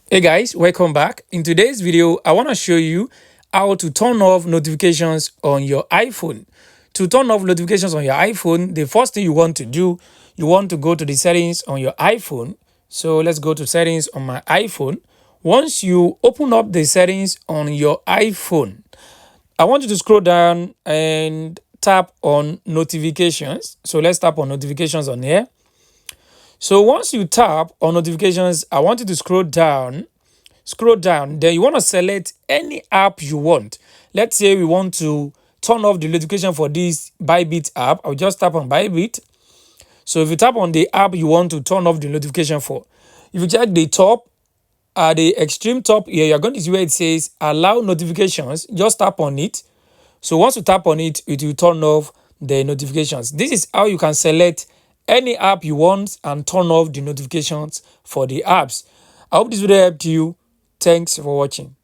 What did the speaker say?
Hey guys, welcome back. In today's video, I want to show you how to turn off notifications on your iPhone. To turn off notifications on your iPhone, the first thing you want to do, you want to go to the settings on your iPhone. So let's go to settings on my iPhone. Once you open up the settings on your iPhone, I want you to scroll down and tap on notifications. So let's tap on notifications on here. So once you tap on notifications, I want you to scroll down, then you want to select any app you want. Let's say we want to turn off the notification for this Bybit app. I'll just tap on Bybit. So if you tap on the app you want to turn off the notification for, if you check the top, at the extreme top here, you're going to see where it says allow notifications. Just tap on it. So once you tap on it, it will turn off the notifications. This is how you can select any app you want and turn off the notifications for the apps. I hope this video helped you. Thanks for watching.